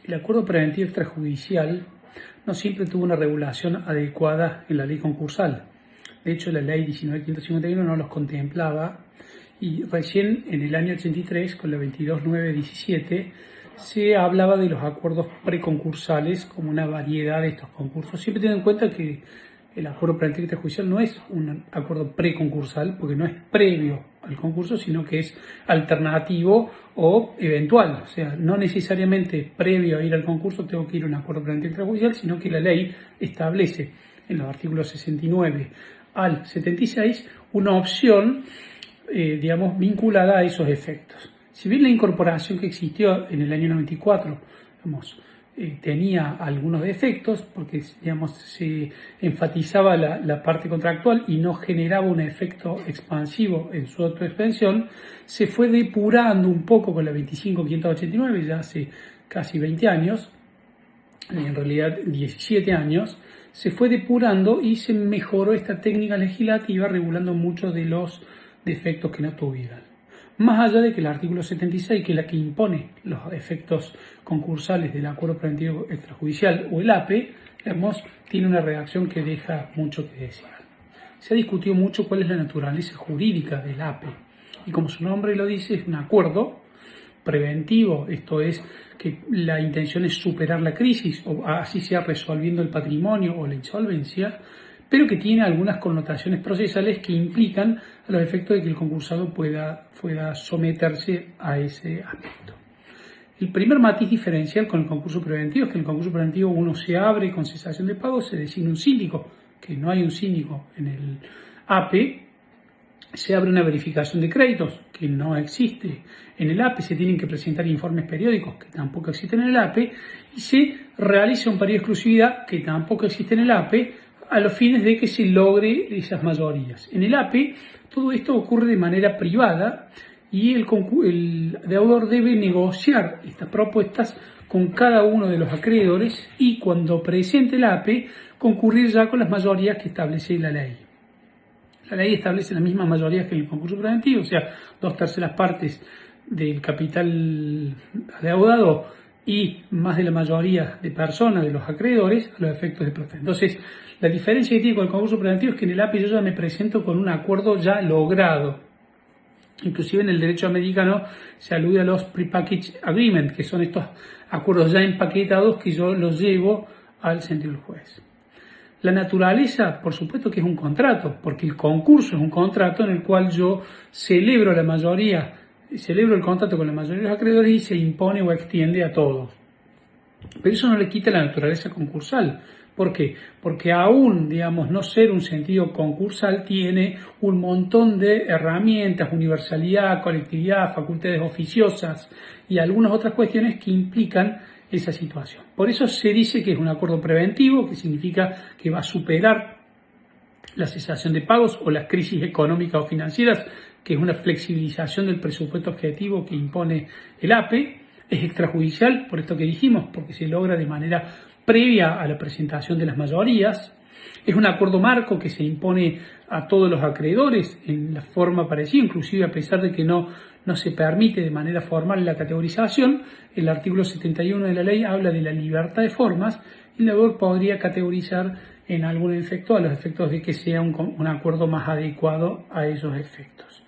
El acuerdo preventivo extrajudicial no siempre tuvo una regulación adecuada en la ley concursal. De hecho, la ley 19.551 no los contemplaba y recién en el año 83, con la 22.917, se hablaba de los acuerdos preconcursales como una variedad de estos concursos. Siempre teniendo en cuenta que el acuerdo preventivo extrajudicial no es un acuerdo preconcursal, porque no es previo al concurso, sino que es alternativo o eventual. O sea, no necesariamente previo a ir al concurso tengo que ir a un acuerdo preventivo extrajudicial, sino que la ley establece en los artículos 69 al 76 una opción, vinculada a esos efectos. Si bien la incorporación que existió en el año 94, tenía algunos defectos, porque se enfatizaba la parte contractual y no generaba un efecto expansivo en su autoexpansión, se fue depurando un poco con la 25.589, ya hace casi 20 años, en realidad 17 años, se fue depurando y se mejoró esta técnica legislativa regulando muchos de los defectos que no tuvieran. Más allá de que el artículo 76, que es la que impone los efectos concursales del acuerdo preventivo extrajudicial o el APE, tiene una redacción que deja mucho que desear. Se ha discutido mucho cuál es la naturaleza jurídica del APE y como su nombre lo dice, es un acuerdo preventivo, esto es que la intención es superar la crisis o así sea resolviendo el patrimonio o la insolvencia, pero que tiene algunas connotaciones procesales que implican a los efectos de que el concursado pueda someterse a ese aspecto. El primer matiz diferencial con el concurso preventivo es que en el concurso preventivo uno se abre con cesación de pago, se designa un síndico, que no hay un síndico en el APE, se abre una verificación de créditos, que no existe en el APE, se tienen que presentar informes periódicos, que tampoco existen en el APE, y se realiza un periodo de exclusividad, que tampoco existe en el APE, a los fines de que se logre esas mayorías. En el APE todo esto ocurre de manera privada y el deudor debe negociar estas propuestas con cada uno de los acreedores y cuando presente el APE concurrir ya con las mayorías que establece la ley. La ley establece las mismas mayorías que en el concurso preventivo, o sea, 2/3 partes del capital adeudado y más de la mayoría de personas, de los acreedores, a los efectos de protesta. Entonces, la diferencia que tiene con el concurso preventivo es que en el APE yo ya me presento con un acuerdo ya logrado. Inclusive en el derecho americano se alude a los prepackaged agreements, que son estos acuerdos ya empaquetados que yo los llevo al sentido del juez. La naturaleza, por supuesto que es un contrato, porque el concurso es un contrato en el cual yo celebro el contrato con la mayoría de los acreedores y se impone o extiende a todos. Pero eso no le quita la naturaleza concursal. ¿Por qué? Porque aún, no ser un sentido concursal tiene un montón de herramientas, universalidad, colectividad, facultades oficiosas y algunas otras cuestiones que implican esa situación. Por eso se dice que es un acuerdo preventivo, que significa que va a superar la cesación de pagos o las crisis económicas o financieras, que es una flexibilización del presupuesto objetivo que impone el APE. Es extrajudicial, por esto que dijimos, porque se logra de manera previa a la presentación de las mayorías. Es un acuerdo marco que se impone a todos los acreedores en la forma parecida, inclusive a pesar de que no se permite de manera formal la categorización. El artículo 71 de la ley habla de la libertad de formas y el deudor podría categorizar en algún efecto a los efectos de que sea un acuerdo más adecuado a esos efectos.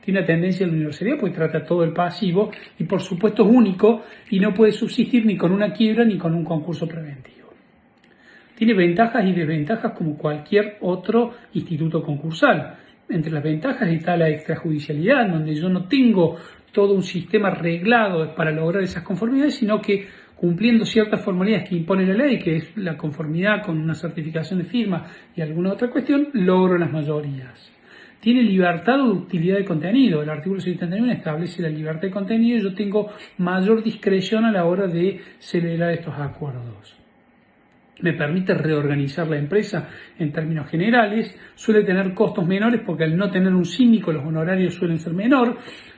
Tiene una tendencia a la universalidad porque trata todo el pasivo y por supuesto es único y no puede subsistir ni con una quiebra ni con un concurso preventivo. Tiene ventajas y desventajas como cualquier otro instituto concursal. Entre las ventajas está la extrajudicialidad, donde yo no tengo todo un sistema arreglado para lograr esas conformidades, sino que cumpliendo ciertas formalidades que impone la ley, que es la conformidad con una certificación de firma y alguna otra cuestión, logro las mayorías. Tiene libertad o utilidad de contenido. El artículo 71 establece la libertad de contenido y yo tengo mayor discreción a la hora de celebrar estos acuerdos. Me permite reorganizar la empresa en términos generales, suele tener costos menores porque al no tener un síndico los honorarios suelen ser menor.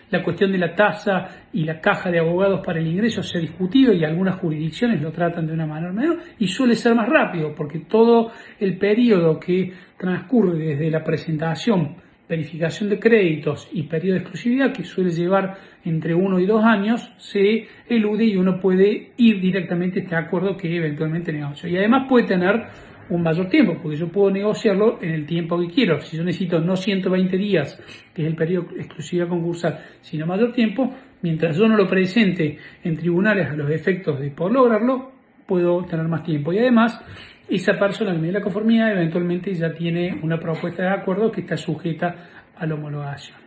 La cuestión de la tasa y la caja de abogados para el ingreso se ha discutido y algunas jurisdicciones lo tratan de una manera menor y suele ser más rápido porque todo el periodo que transcurre desde la presentación verificación de créditos y periodo de exclusividad, que suele llevar entre 1 y 2 años, se elude y uno puede ir directamente a este acuerdo que eventualmente negocio. Y además puede tener un mayor tiempo, porque yo puedo negociarlo en el tiempo que quiero. Si yo necesito no 120 días, que es el periodo de exclusividad concursal, sino mayor tiempo, mientras yo no lo presente en tribunales a los efectos de poder lograrlo, puedo tener más tiempo. Y además, esa persona que me dé la conformidad eventualmente ya tiene una propuesta de acuerdo que está sujeta a la homologación.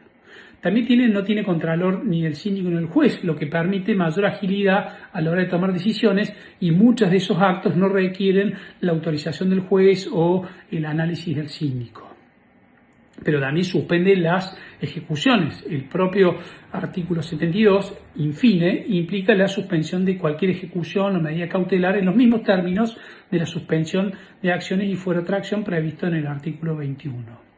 También no tiene contralor ni el síndico ni el juez, lo que permite mayor agilidad a la hora de tomar decisiones, y muchos de esos actos no requieren la autorización del juez o el análisis del síndico. Pero también suspende las ejecuciones. El propio artículo 72, infine, implica la suspensión de cualquier ejecución o medida cautelar en los mismos términos de la suspensión de acciones y fuera otra acción previsto en el artículo 21.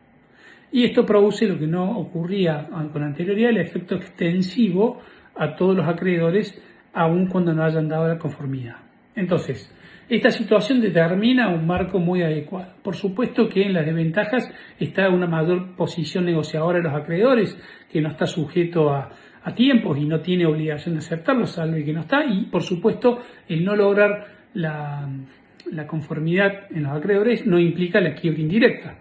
Y esto produce lo que no ocurría con anterioridad, el efecto extensivo a todos los acreedores, aun cuando no hayan dado la conformidad. Entonces, esta situación determina un marco muy adecuado. Por supuesto que en las desventajas está una mayor posición negociadora de los acreedores, que no está sujeto a tiempos y no tiene obligación de aceptarlo, salvo que no está. Y por supuesto, el no lograr la conformidad en los acreedores no implica la quiebra indirecta.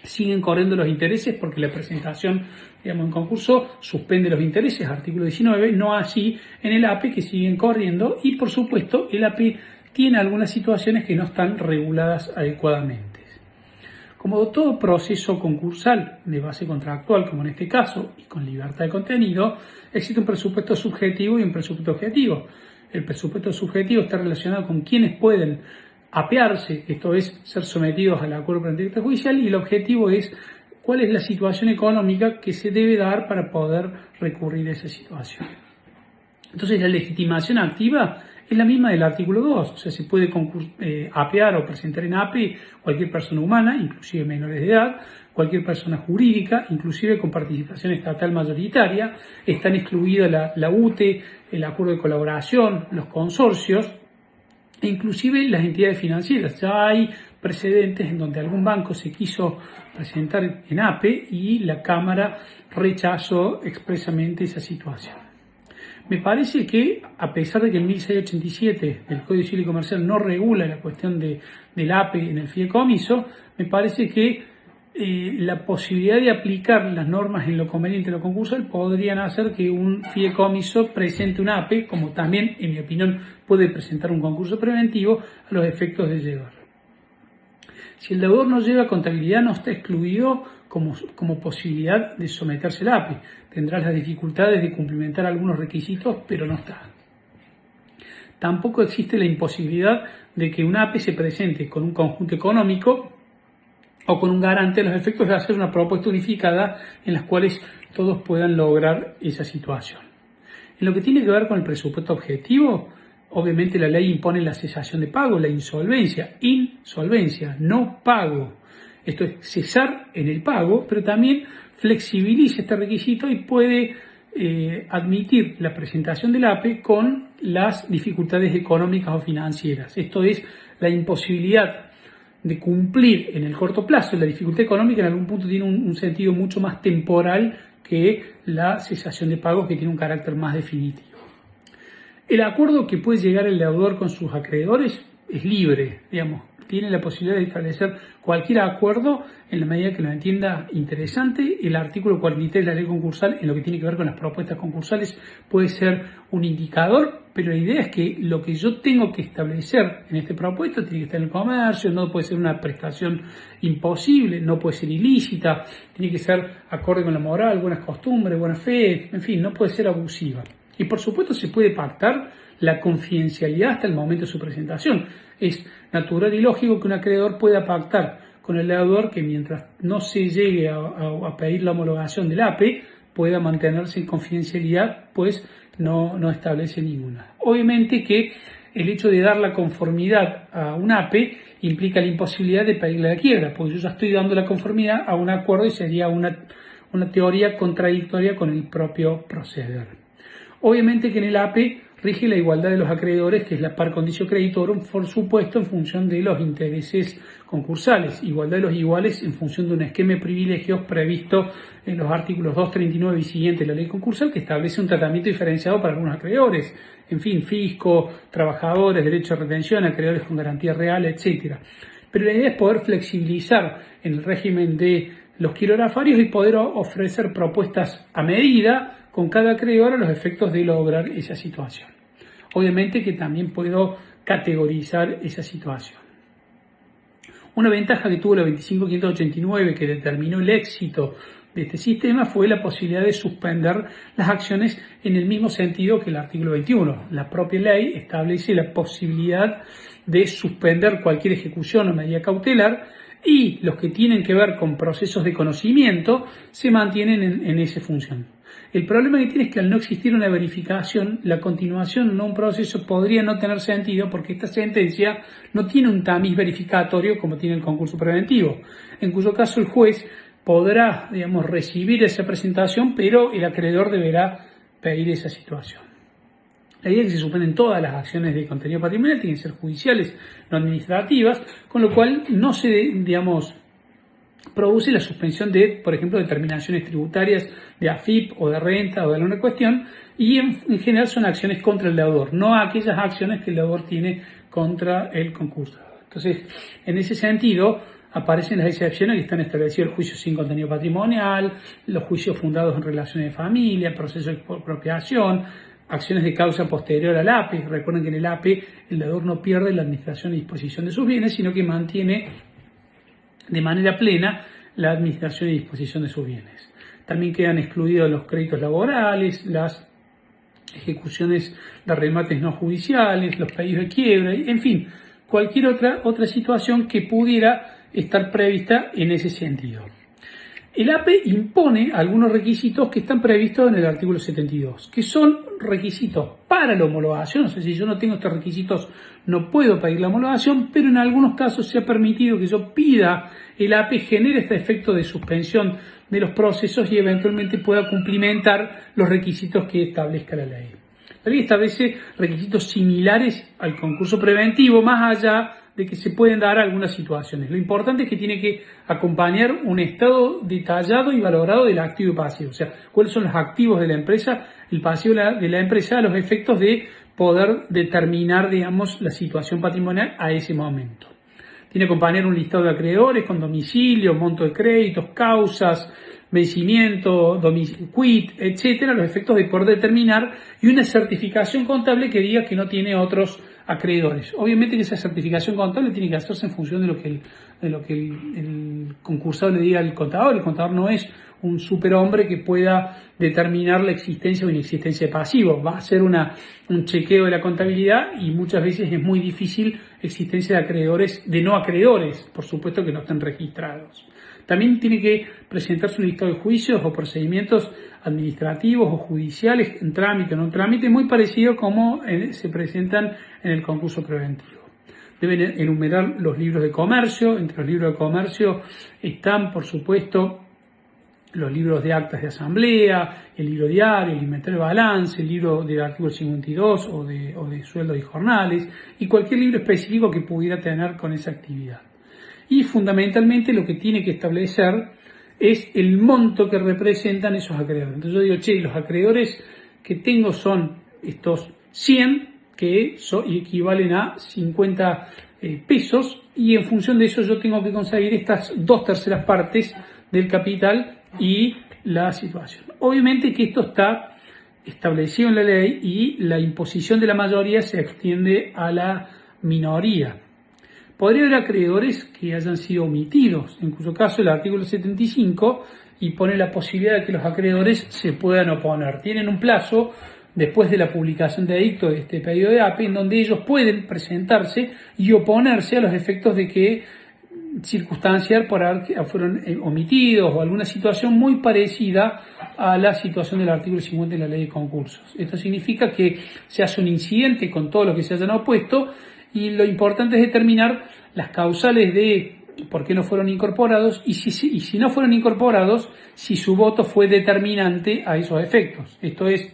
Siguen corriendo los intereses porque la presentación, en concurso suspende los intereses, artículo 19, no así en el APE, que siguen corriendo, y por supuesto el APE tiene algunas situaciones que no están reguladas adecuadamente. Como todo proceso concursal de base contractual, como en este caso, y con libertad de contenido, existe un presupuesto subjetivo y un presupuesto objetivo. El presupuesto subjetivo está relacionado con quienes pueden apearse, esto es, ser sometidos al acuerdo pendiente judicial, y el objetivo es cuál es la situación económica que se debe dar para poder recurrir a esa situación. Entonces, la legitimación activa es la misma del artículo 2, o sea, se puede apear o presentar en APE cualquier persona humana, inclusive menores de edad, cualquier persona jurídica, inclusive con participación estatal mayoritaria, están excluidas la UTE, el acuerdo de colaboración, los consorcios, e inclusive las entidades financieras. Ya hay precedentes en donde algún banco se quiso presentar en APE y la Cámara rechazó expresamente esa situación. Me parece que, a pesar de que el 1687 del Código Civil y Comercial no regula la cuestión del APE en el fideicomiso, me parece que la posibilidad de aplicar las normas en lo conveniente en lo concursal podrían hacer que un fideicomiso presente un APE, como también, en mi opinión, puede presentar un concurso preventivo a los efectos de llevar. Si el deudor no lleva contabilidad, no está excluido como posibilidad de someterse al APE. Tendrá las dificultades de cumplimentar algunos requisitos, pero no está. Tampoco existe la imposibilidad de que un APE se presente con un conjunto económico o con un garante a los efectos de hacer una propuesta unificada en las cuales todos puedan lograr esa situación. En lo que tiene que ver con el presupuesto objetivo, obviamente la ley impone la cesación de pago, la insolvencia, no pago. Esto es cesar en el pago, pero también flexibiliza este requisito y puede admitir la presentación del APE con las dificultades económicas o financieras. Esto es la imposibilidad de cumplir en el corto plazo. La dificultad económica en algún punto tiene un sentido mucho más temporal que la cesación de pagos, que tiene un carácter más definitivo. El acuerdo que puede llegar el deudor con sus acreedores es libre, tiene la posibilidad de establecer cualquier acuerdo en la medida que lo entienda interesante. El artículo 43 de la ley concursal, en lo que tiene que ver con las propuestas concursales, puede ser un indicador, pero la idea es que lo que yo tengo que establecer en este propuesto tiene que estar en el comercio, no puede ser una prestación imposible, no puede ser ilícita, tiene que ser acorde con la moral, buenas costumbres, buena fe, en fin, no puede ser abusiva. Y por supuesto se puede pactar la confidencialidad hasta el momento de su presentación. Es natural y lógico que un acreedor pueda pactar con el deudor que mientras no se llegue a pedir la homologación del APE pueda mantenerse en confidencialidad, pues no establece ninguna. Obviamente que el hecho de dar la conformidad a un APE implica la imposibilidad de pedirle la quiebra, porque yo ya estoy dando la conformidad a un acuerdo y sería una teoría contradictoria con el propio proceder. Obviamente que en el APE rige la igualdad de los acreedores, que es la par condicio creditorum, por supuesto en función de los intereses concursales. Igualdad de los iguales en función de un esquema de privilegios previsto en los artículos 239 y siguientes de la ley concursal, que establece un tratamiento diferenciado para algunos acreedores. En fin, fisco, trabajadores, derecho de retención, acreedores con garantía real, etcétera. Pero la idea es poder flexibilizar en el régimen de los quirografarios y poder ofrecer propuestas a medida con cada acreedor a los efectos de lograr esa situación. Obviamente que también puedo categorizar esa situación. Una ventaja que tuvo la 25.589 que determinó el éxito de este sistema fue la posibilidad de suspender las acciones en el mismo sentido que el artículo 21. La propia ley establece la posibilidad de suspender cualquier ejecución o medida cautelar y los que tienen que ver con procesos de conocimiento se mantienen en esa función. El problema que tiene es que al no existir una verificación, la continuación de un proceso podría no tener sentido porque esta sentencia no tiene un tamiz verificatorio como tiene el concurso preventivo, en cuyo caso el juez podrá, recibir esa presentación, pero el acreedor deberá pedir esa situación. La idea es que se suspenden todas las acciones de contenido patrimonial, tienen que ser judiciales, no administrativas, con lo cual no se, produce la suspensión de, por ejemplo, determinaciones tributarias de AFIP o de renta o de alguna cuestión, y en general son acciones contra el deudor, no aquellas acciones que el deudor tiene contra el concurso. Entonces, en ese sentido, aparecen las excepciones que están establecidos: el juicio sin contenido patrimonial, los juicios fundados en relaciones de familia, procesos de expropiación, acciones de causa posterior al APE. Recuerden que en el APE el deudor no pierde la administración y disposición de sus bienes, sino que mantiene de manera plena la administración y disposición de sus bienes. También quedan excluidos los créditos laborales, las ejecuciones de remates no judiciales, los pedidos de quiebra, en fin, cualquier otra situación que pudiera estar prevista en ese sentido. El APE impone algunos requisitos que están previstos en el artículo 72, que son requisitos para la homologación. O sea, si yo no tengo estos requisitos no puedo pedir la homologación, pero en algunos casos se ha permitido que yo pida el APE, genere este efecto de suspensión de los procesos y eventualmente pueda cumplimentar los requisitos que establezca la ley. La ley establece requisitos similares al concurso preventivo, más allá de que se pueden dar algunas situaciones. Lo importante es que tiene que acompañar un estado detallado y valorado del activo y pasivo, o sea, cuáles son los activos de la empresa, el pasivo de la empresa, a los efectos de poder determinar, la situación patrimonial a ese momento. Tiene que acompañar un listado de acreedores con domicilio, monto de créditos, causas, vencimiento, quit, etcétera, los efectos de poder determinar, y una certificación contable que diga que no tiene otros acreedores. Obviamente que esa certificación contable tiene que hacerse en función de lo que el concursado le diga al contador. El contador no es un superhombre que pueda determinar la existencia o inexistencia de pasivo. Va a ser un chequeo de la contabilidad y muchas veces es muy difícil existencia de acreedores, de no acreedores, por supuesto que no estén registrados. También tiene que presentarse un listado de juicios o procedimientos administrativos o judiciales en trámite o no en trámite, muy parecido como se presentan en el concurso preventivo. Deben enumerar los libros de comercio. Entre los libros de comercio están, por supuesto, los libros de actas de asamblea, el libro diario, el inventario de balance, el libro del artículo 52 o de sueldos y jornales, y cualquier libro específico que pudiera tener con esa actividad. Y fundamentalmente lo que tiene que establecer es el monto que representan esos acreedores. Entonces yo digo, los acreedores que tengo son estos 100 que equivalen a 50 pesos, y en función de eso yo tengo que conseguir estas 2/3 partes del capital y la situación. Obviamente que esto está establecido en la ley y la imposición de la mayoría se extiende a la minoría. Podría haber acreedores que hayan sido omitidos, en cuyo caso el artículo 75 impone la posibilidad de que los acreedores se puedan oponer. Tienen un plazo después de la publicación de edicto de este pedido de APE en donde ellos pueden presentarse y oponerse a los efectos de que circunstanciar por haber fueron omitidos o alguna situación muy parecida a la situación del artículo 50 de la ley de concursos. Esto significa que se hace un incidente con todo lo que se hayan opuesto, y lo importante es determinar las causales de por qué no fueron incorporados y si no fueron incorporados, si su voto fue determinante a esos efectos. Esto es,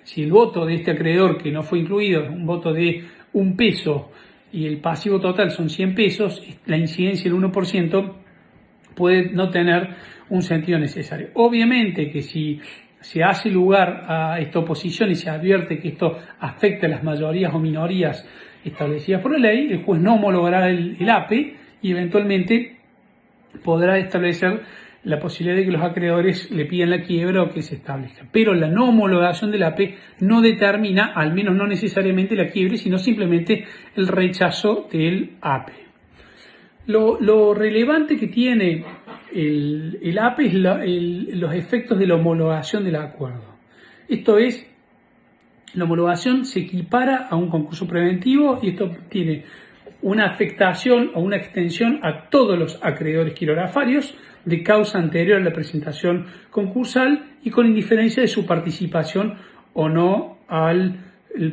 si el voto de este acreedor que no fue incluido es un voto de 1 peso y el pasivo total son 100 pesos, la incidencia del 1% puede no tener un sentido necesario. Obviamente que si se hace lugar a esta oposición y se advierte que esto afecta a las mayorías o minorías establecidas por la ley, el juez no homologará el APE y eventualmente podrá establecer la posibilidad de que los acreedores le pidan la quiebra o que se establezca. Pero la no homologación del APE no determina, al menos no necesariamente la quiebra, sino simplemente el rechazo del APE. Lo relevante que tiene el APE es los efectos de la homologación del acuerdo. Esto es, la homologación se equipara a un concurso preventivo y esto tiene una afectación o una extensión a todos los acreedores quirografarios de causa anterior a la presentación concursal y con indiferencia de su participación o no al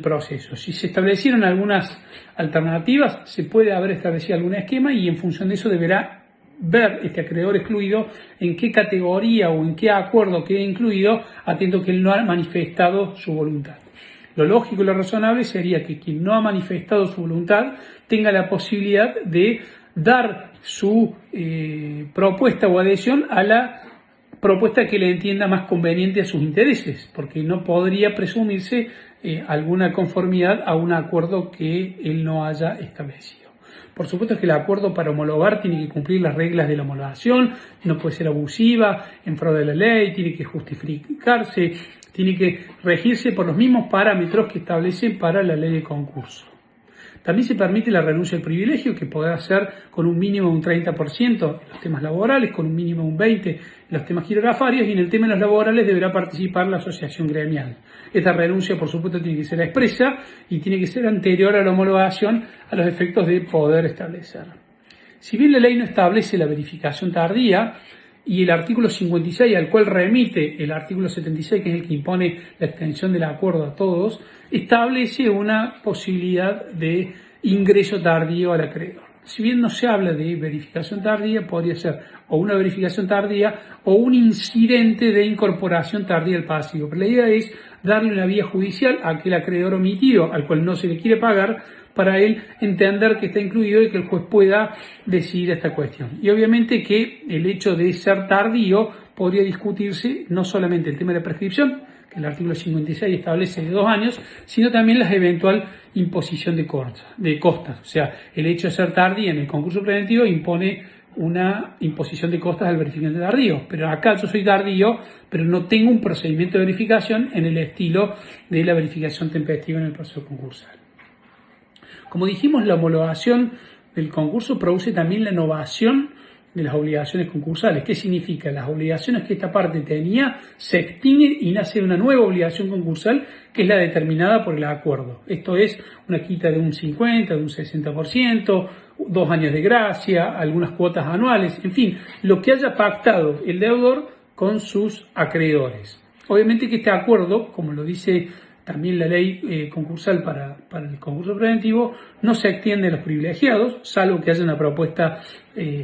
proceso. Si se establecieron algunas alternativas, se puede haber establecido algún esquema y en función de eso deberá ver este acreedor excluido en qué categoría o en qué acuerdo queda incluido, atento que él no ha manifestado su voluntad. Lo lógico y lo razonable sería que quien no ha manifestado su voluntad tenga la posibilidad de dar su propuesta o adhesión a la propuesta que le entienda más conveniente a sus intereses, porque no podría presumirse alguna conformidad a un acuerdo que él no haya establecido. Por supuesto que el acuerdo para homologar tiene que cumplir las reglas de la homologación, no puede ser abusiva, en fraude de la ley, tiene que justificarse, tiene que regirse por los mismos parámetros que establecen para la ley de concurso. También se permite la renuncia al privilegio, que podrá ser con un mínimo de un 30% en los temas laborales, con un mínimo de un 20% en los temas quirografarios, y en el tema de los laborales deberá participar la asociación gremial. Esta renuncia, por supuesto, tiene que ser expresa y tiene que ser anterior a la homologación a los efectos de poder establecerla. Si bien la ley no establece la verificación tardía, y el artículo 56, al cual remite el artículo 76, que es el que impone la extensión del acuerdo a todos, establece una posibilidad de ingreso tardío al acreedor. Si bien no se habla de verificación tardía, podría ser o una verificación tardía o un incidente de incorporación tardía al pasivo. Pero la idea es darle una vía judicial a aquel acreedor omitido, al cual no se le quiere pagar, para él entender que está incluido y que el juez pueda decidir esta cuestión. Y obviamente que el hecho de ser tardío podría discutirse no solamente el tema de la prescripción, que el artículo 56 establece de 2 años, sino también la eventual imposición de costas. O sea, el hecho de ser tardío en el concurso preventivo impone una imposición de costas al verificante tardío. Pero acá yo soy tardío, pero no tengo un procedimiento de verificación en el estilo de la verificación tempestiva en el proceso concursal. Como dijimos, la homologación del concurso produce también la novación de las obligaciones concursales. ¿Qué significa? Las obligaciones que esta parte tenía se extinguen y nace una nueva obligación concursal, que es la determinada por el acuerdo. Esto es una quita de un 50%, de un 60%, 2 años de gracia, algunas cuotas anuales, en fin, lo que haya pactado el deudor con sus acreedores. Obviamente que este acuerdo, como lo dice también la ley concursal para el concurso preventivo, no se extiende a los privilegiados, salvo que haya una propuesta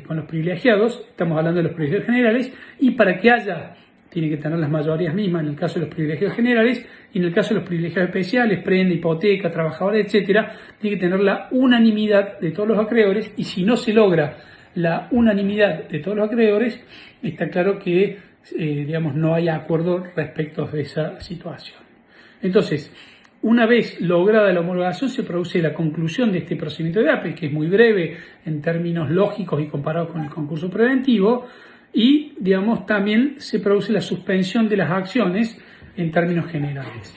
con los privilegiados. Estamos hablando de los privilegios generales, y para que haya, tiene que tener las mayorías mismas en el caso de los privilegios generales, y en el caso de los privilegios especiales, prenda, hipoteca, trabajadores, etcétera, tiene que tener la unanimidad de todos los acreedores, y si no se logra la unanimidad de todos los acreedores, está claro que no hay acuerdo respecto de esa situación. Entonces, una vez lograda la homologación, se produce la conclusión de este procedimiento de APE, que es muy breve en términos lógicos y comparados con el concurso preventivo, y, también se produce la suspensión de las acciones en términos generales.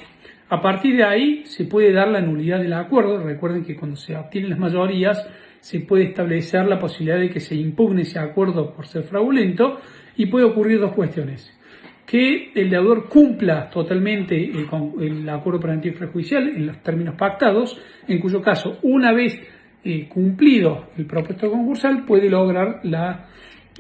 A partir de ahí se puede dar la nulidad del acuerdo. Recuerden que cuando se obtienen las mayorías se puede establecer la posibilidad de que se impugne ese acuerdo por ser fraudulento, y puede ocurrir 2 cuestiones: que el deudor cumpla totalmente el acuerdo preventivo prejudicial en los términos pactados, en cuyo caso, una vez cumplido el propuesto concursal, puede lograr la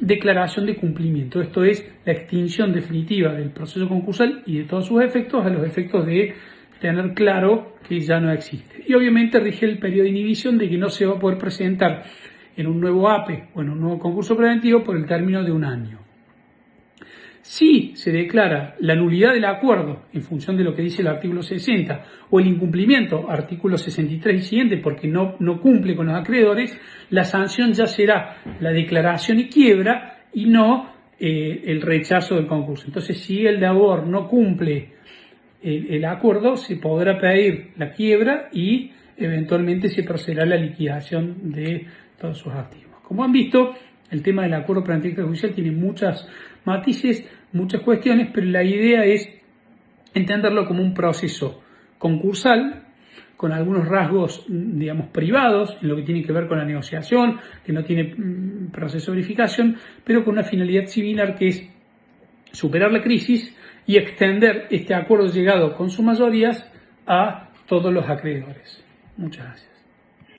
declaración de cumplimiento. Esto es la extinción definitiva del proceso concursal y de todos sus efectos, a los efectos de tener claro que ya no existe. Y obviamente rige el periodo de inhibición, de que no se va a poder presentar en un nuevo APE o en un nuevo concurso preventivo por el término de 1 año. Si se declara la nulidad del acuerdo en función de lo que dice el artículo 60 o el incumplimiento, artículo 63 y siguiente, porque no cumple con los acreedores, la sanción ya será la declaración y quiebra y no el rechazo del concurso. Entonces, si el deudor no cumple el acuerdo, se podrá pedir la quiebra y eventualmente se procederá a la liquidación de todos sus activos. Como han visto, el tema del acuerdo preventivo extrajudicial tiene muchos matices, muchas cuestiones, pero la idea es entenderlo como un proceso concursal con algunos rasgos, digamos, privados en lo que tiene que ver con la negociación, que no tiene proceso de verificación, pero con una finalidad similar que es superar la crisis y extender este acuerdo llegado con sus mayorías a todos los acreedores. Muchas gracias.